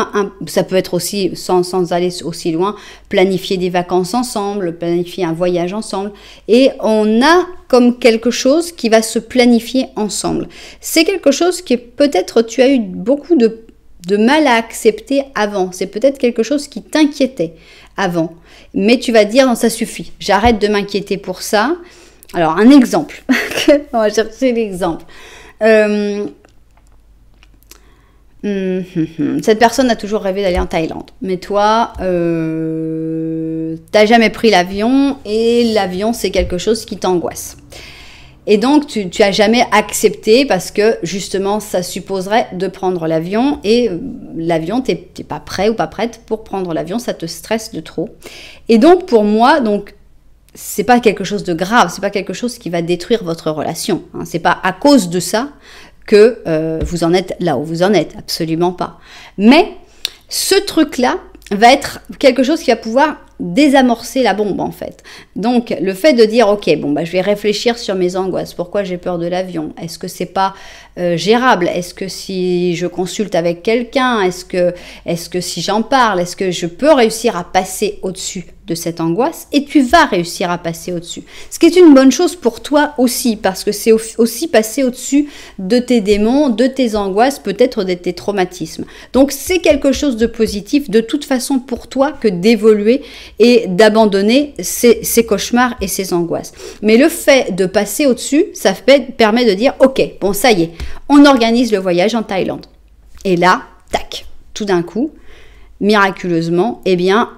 ça peut être aussi, sans aller aussi loin, planifier des vacances ensemble, planifier un voyage ensemble. Et on a comme quelque chose qui va se planifier ensemble. C'est quelque chose qui peut-être tu as eu beaucoup de mal à accepter avant. C'est peut-être quelque chose qui t'inquiétait avant. Mais tu vas dire, non, ça suffit. J'arrête de m'inquiéter pour ça. Alors, un exemple. On va chercher l'exemple. Cette personne a toujours rêvé d'aller en Thaïlande. Mais toi, t'as jamais pris l'avion et l'avion, c'est quelque chose qui t'angoisse. Et donc, tu as jamais accepté parce que, justement, ça supposerait de prendre l'avion et l'avion, t'es pas prêt ou pas prête pour prendre l'avion, ça te stresse de trop. Et donc, pour moi, c'est pas quelque chose de grave, c'est pas quelque chose qui va détruire votre relation. Hein. C'est pas à cause de ça que vous en êtes là où vous en êtes, absolument pas. Mais ce truc-là va être quelque chose qui va pouvoir désamorcer la bombe en fait. Donc le fait de dire ok, bon bah je vais réfléchir sur mes angoisses, pourquoi j'ai peur de l'avion, est-ce que c'est pas gérable, est-ce que si je consulte avec quelqu'un, est-ce que si j'en parle, est-ce que je peux réussir à passer au-dessus de cette angoisse, et tu vas réussir à passer au-dessus. Ce qui est une bonne chose pour toi aussi, parce que c'est aussi passer au-dessus de tes démons, de tes angoisses, peut-être de tes traumatismes. Donc c'est quelque chose de positif de toute façon pour toi que d'évoluer et d'abandonner ces cauchemars et ces angoisses. Mais le fait de passer au-dessus, ça permet de dire ok, bon ça y est, on organise le voyage en Thaïlande. Et là, tac, tout d'un coup, miraculeusement, eh bien,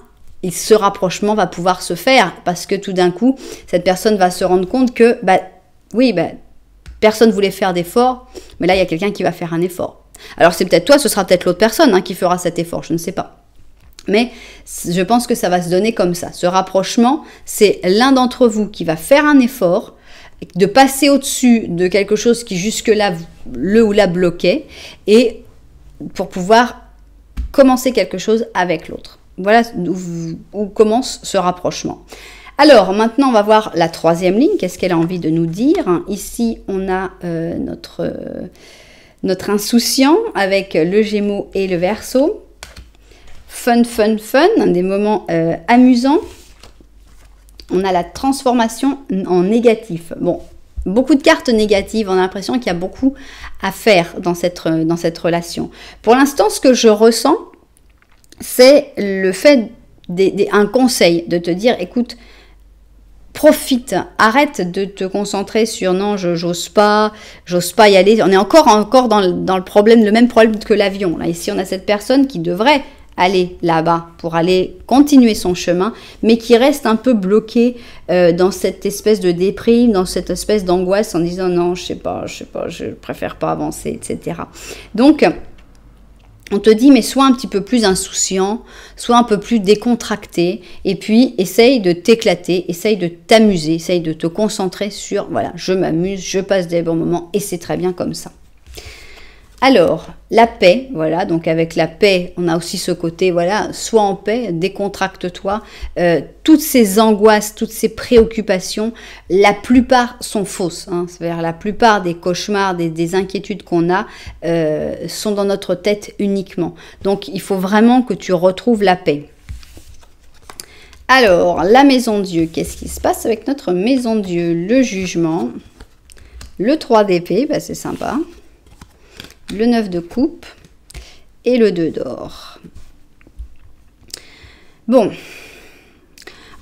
ce rapprochement va pouvoir se faire parce que tout d'un coup, cette personne va se rendre compte que, personne ne voulait faire d'effort, mais là, il y a quelqu'un qui va faire un effort. Alors, c'est peut-être toi, ce sera peut-être l'autre personne qui fera cet effort, je ne sais pas. Mais je pense que ça va se donner comme ça. Ce rapprochement, c'est l'un d'entre vous qui va faire un effort, de passer au-dessus de quelque chose qui jusque-là le ou la bloquait, et pour pouvoir commencer quelque chose avec l'autre. Voilà où commence ce rapprochement. Alors, maintenant, on va voir la troisième ligne. Qu'est-ce qu'elle a envie de nous dire? Ici, on a notre insouciant avec le Gémeaux et le Verseau. Fun, fun, fun, des moments amusants. On a la transformation en négatif. Bon, beaucoup de cartes négatives. On a l'impression qu'il y a beaucoup à faire dans cette relation. Pour l'instant, ce que je ressens, c'est le fait un conseil de te dire, écoute, profite, arrête de te concentrer sur non, j'ose pas y aller. On est encore dans le même problème que l'avion. Là, ici, on a cette personne qui devrait aller là-bas pour aller continuer son chemin, mais qui reste un peu bloquée dans cette espèce de déprime, dans cette espèce d'angoisse en disant non, je sais pas, je préfère pas avancer, etc. Donc, on te dit, mais sois un petit peu plus insouciant, sois un peu plus décontracté, et puis essaye de t'éclater, essaye de t'amuser, essaye de te concentrer sur, voilà, je m'amuse, je passe des bons moments, et c'est très bien comme ça. Alors, la paix, voilà, donc avec la paix, on a aussi ce côté, voilà, sois en paix, décontracte-toi. Toutes ces angoisses, toutes ces préoccupations, la plupart sont fausses. C'est-à-dire la plupart des cauchemars, des inquiétudes qu'on a sont dans notre tête uniquement. Donc, il faut vraiment que tu retrouves la paix. Alors, la maison Dieu, qu'est-ce qui se passe avec notre maison Dieu? Le jugement, le 3 d'épée, c'est sympa. Le 9 de coupe et le 2 d'or. Bon,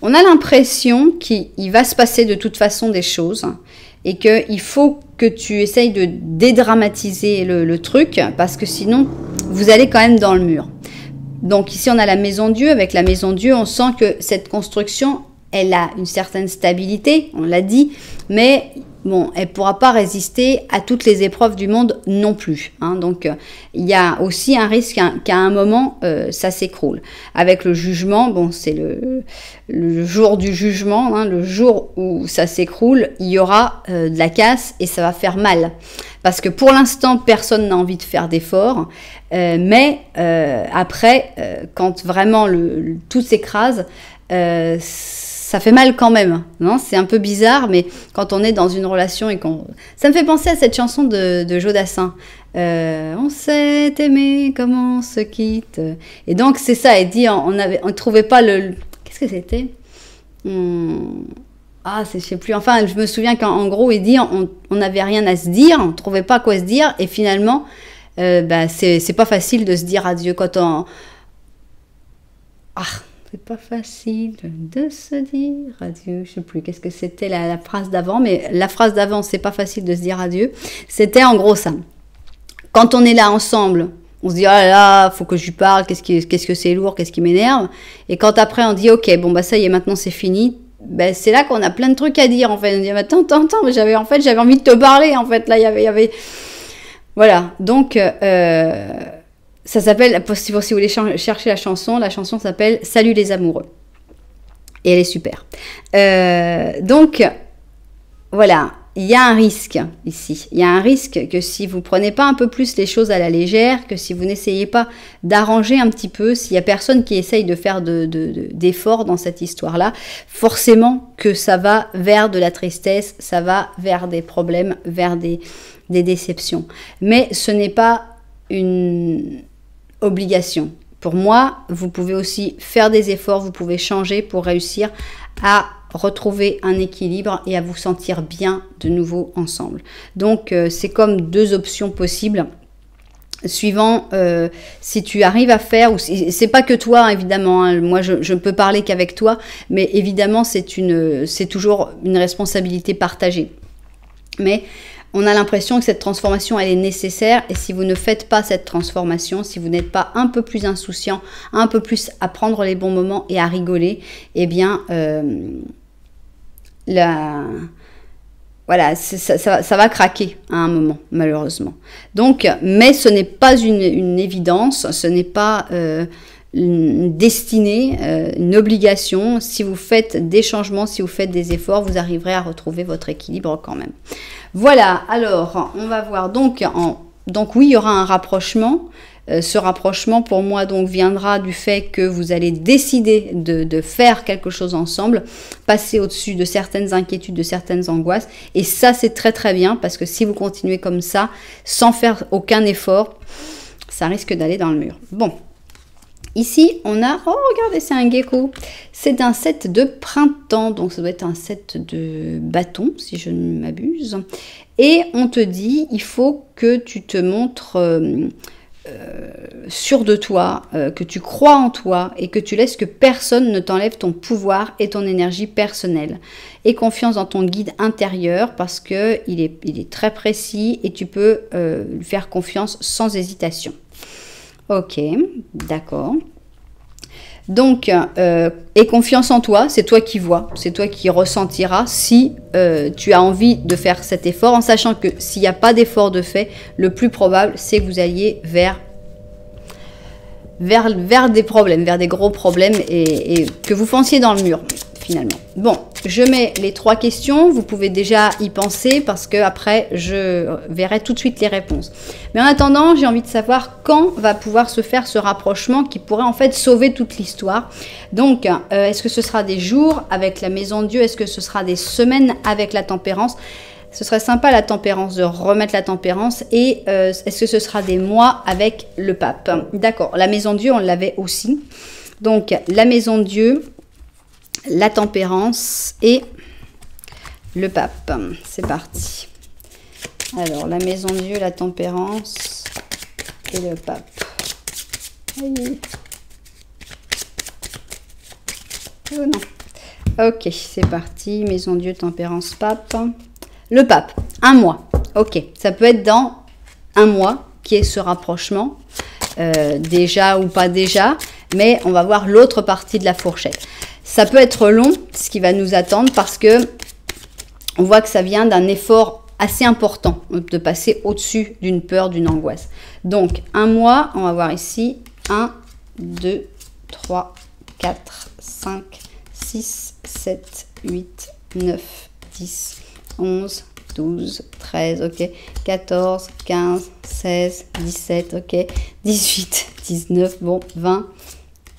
on a l'impression qu'il va se passer de toute façon des choses et qu'il faut que tu essayes de dédramatiser le truc parce que sinon, vous allez quand même dans le mur. Donc ici, on a la maison Dieu. Avec la maison Dieu, on sent que cette construction, elle a une certaine stabilité, on l'a dit, mais bon, elle ne pourra pas résister à toutes les épreuves du monde non plus. Donc, il y a aussi un risque qu'à un moment, ça s'écroule. Avec le jugement, bon, c'est le jour du jugement, le jour où ça s'écroule, il y aura de la casse et ça va faire mal. Parce que pour l'instant, personne n'a envie de faire d'efforts. Mais après, quand vraiment tout s'écrase, ça fait mal quand même, non? C'est un peu bizarre, mais quand on est dans une relation et qu'on... Ça me fait penser à cette chanson de Jodassin. On s'est aimé, comment on se quitte. Et donc, c'est ça, elle dit, on ne trouvait pas le... Qu'est-ce que c'était? Je sais plus. Enfin, je me souviens qu'en gros, il dit, on n'avait rien à se dire, on ne trouvait pas quoi se dire, et finalement, c'est pas facile de se dire adieu quand on... C'est pas facile de se dire adieu. Je sais plus qu'est-ce que c'était la phrase d'avant, mais la phrase d'avant, c'est pas facile de se dire adieu. C'était en gros ça. Quand on est là ensemble, On se dit, ah là là, faut que je lui parle, qu'est-ce que c'est lourd, qu'est-ce qui m'énerve. Et quand après on dit, ok, bon bah ça y est, maintenant c'est fini, ben, c'est là qu'on a plein de trucs à dire en fait. On dit, attends, mais j'avais envie de te parler en fait. Là, il y avait... Voilà, donc ça s'appelle, si vous voulez chercher la chanson s'appelle « Salut les amoureux ». Et elle est super. Donc, voilà, il y a un risque ici. Il y a un risque que si vous prenez pas un peu plus les choses à la légère, que si vous n'essayez pas d'arranger un petit peu, s'il y a personne qui essaye de faire d'efforts dans cette histoire-là, forcément que ça va vers de la tristesse, ça va vers des problèmes, vers des déceptions. Mais ce n'est pas une obligation. Pour moi, vous pouvez aussi faire des efforts, vous pouvez changer pour réussir à retrouver un équilibre et à vous sentir bien de nouveau ensemble. Donc, c'est comme deux options possibles. Suivant si tu arrives à faire, ou c'est pas que toi, hein, évidemment, hein, moi je ne peux parler qu'avec toi, mais évidemment c'est toujours une responsabilité partagée. Mais on a l'impression que cette transformation, elle est nécessaire, et si vous ne faites pas cette transformation, si vous n'êtes pas un peu plus insouciant, un peu plus à prendre les bons moments et à rigoler, eh bien, voilà, ça va craquer à un moment, malheureusement. Donc, mais ce n'est pas une évidence, ce n'est pas une destinée, une obligation. Si vous faites des changements, si vous faites des efforts, vous arriverez à retrouver votre équilibre quand même. Voilà, alors, on va voir. Donc oui, il y aura un rapprochement. Ce rapprochement, pour moi, donc, viendra du fait que vous allez décider de faire quelque chose ensemble, passer au-dessus de certaines inquiétudes, de certaines angoisses. Et ça, c'est très, très bien, parce que si vous continuez comme ça, sans faire aucun effort, ça risque d'aller dans le mur. Bon. Ici, on a... Oh, regardez, c'est un gecko. C'est un set de printemps. Donc, ça doit être un set de bâtons, si je ne m'abuse. Et on te dit, il faut que tu te montres sûr de toi, que tu crois en toi et que tu laisses que personne ne t'enlève ton pouvoir et ton énergie personnelle. Et confiance dans ton guide intérieur parce qu'il est très précis et tu peux lui faire confiance sans hésitation. Ok, d'accord. Donc, et confiance en toi, c'est toi qui vois, c'est toi qui ressentiras si tu as envie de faire cet effort, en sachant que s'il n'y a pas d'effort de fait, le plus probable, c'est que vous alliez vers des problèmes, vers des gros problèmes et que vous fonciez dans le mur, finalement. Bon, je mets les 3 questions, vous pouvez déjà y penser parce que après je verrai tout de suite les réponses. Mais en attendant, j'ai envie de savoir quand va pouvoir se faire ce rapprochement qui pourrait en fait sauver toute l'histoire. Donc, est-ce que ce sera des jours avec la Maison de Dieu? Est-ce que ce sera des semaines avec la Tempérance? Ce serait sympa la Tempérance, de remettre la Tempérance. Et est-ce que ce sera des mois avec le Pape? D'accord, la Maison de Dieu, on l'avait aussi. Donc, la Maison de Dieu, la Tempérance et le Pape. C'est parti. Alors, la Maison de Dieu, la Tempérance et le Pape. Aïe. Oh non. Ok, c'est parti. Maison de Dieu, Tempérance, Pape. Le Pape, 1 mois. Ok, ça peut être dans 1 mois qui est ce rapprochement. Déjà ou pas déjà. Mais on va voir l'autre partie de la fourchette. Ça peut être long, ce qui va nous attendre, parce que on voit que ça vient d'un effort assez important, de passer au-dessus d'une peur, d'une angoisse. Donc, 1 mois, on va voir ici, 1, 2, 3, 4, 5, 6, 7, 8, 9, 10, 11, 12, 13, ok, 14, 15, 16, 17, ok, 18, 19, bon, 20,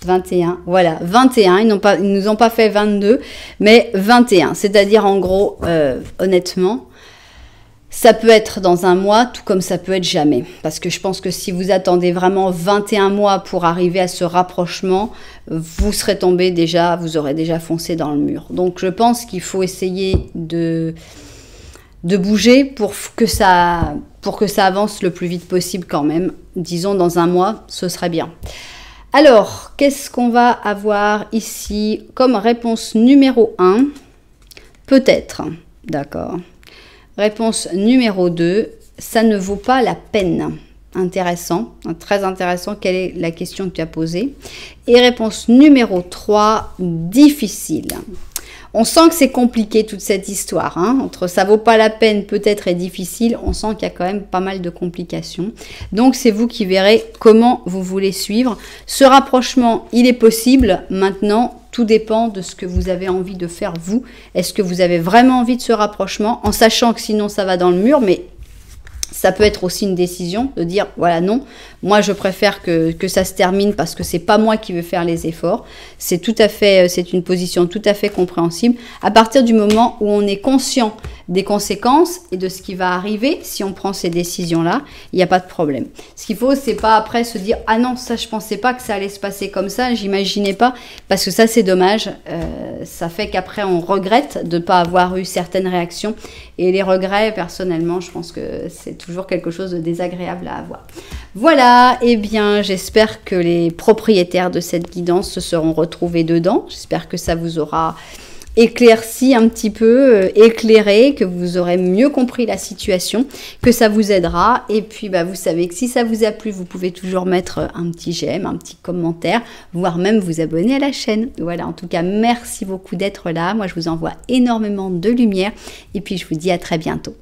21, voilà, 21, ils nous ont pas fait 22, mais 21, c'est-à-dire en gros, honnêtement, ça peut être dans 1 mois, tout comme ça peut être jamais, parce que je pense que si vous attendez vraiment 21 mois pour arriver à ce rapprochement, vous serez tombé déjà, vous aurez déjà foncé dans le mur. Donc je pense qu'il faut essayer de bouger pour que ça avance le plus vite possible quand même, disons dans 1 mois, ce serait bien. Alors, qu'est-ce qu'on va avoir ici comme réponse numéro 1? Peut-être, d'accord. Réponse numéro 2, ça ne vaut pas la peine. intéressant, très intéressant. Quelle est la question que tu as posée? Et réponse numéro 3, difficile. On sent que c'est compliqué toute cette histoire, hein. Entre ça vaut pas la peine peut-être et difficile, on sent qu'il y a quand même pas mal de complications. Donc c'est vous qui verrez comment vous voulez suivre. Ce rapprochement, il est possible. Maintenant, tout dépend de ce que vous avez envie de faire vous. Est-ce que vous avez vraiment envie de ce rapprochement, en sachant que sinon ça va dans le mur, mais ça peut être aussi une décision de dire, voilà, non, moi je préfère que ça se termine parce que c'est pas moi qui vais faire les efforts. C'est tout à fait, c'est une position tout à fait compréhensible. À partir du moment où on est conscient des conséquences et de ce qui va arriver si on prend ces décisions-là, il n'y a pas de problème. Ce qu'il faut, c'est pas après se dire, ah non, ça je pensais pas que ça allait se passer comme ça, j'imaginais pas, parce que ça c'est dommage. Ça fait qu'après on regrette de ne pas avoir eu certaines réactions. Et les regrets, personnellement, je pense que c'est toujours quelque chose de désagréable à avoir. Voilà, eh bien, j'espère que les propriétaires de cette guidance se seront retrouvés dedans. J'espère que ça vous aura éclairci un petit peu, éclairé, que vous aurez mieux compris la situation, que ça vous aidera. Et puis, bah, vous savez que si ça vous a plu, vous pouvez toujours mettre un petit j'aime, un petit commentaire, voire même vous abonner à la chaîne. Voilà, en tout cas, merci beaucoup d'être là. Moi, je vous envoie énormément de lumière. Et puis, je vous dis à très bientôt.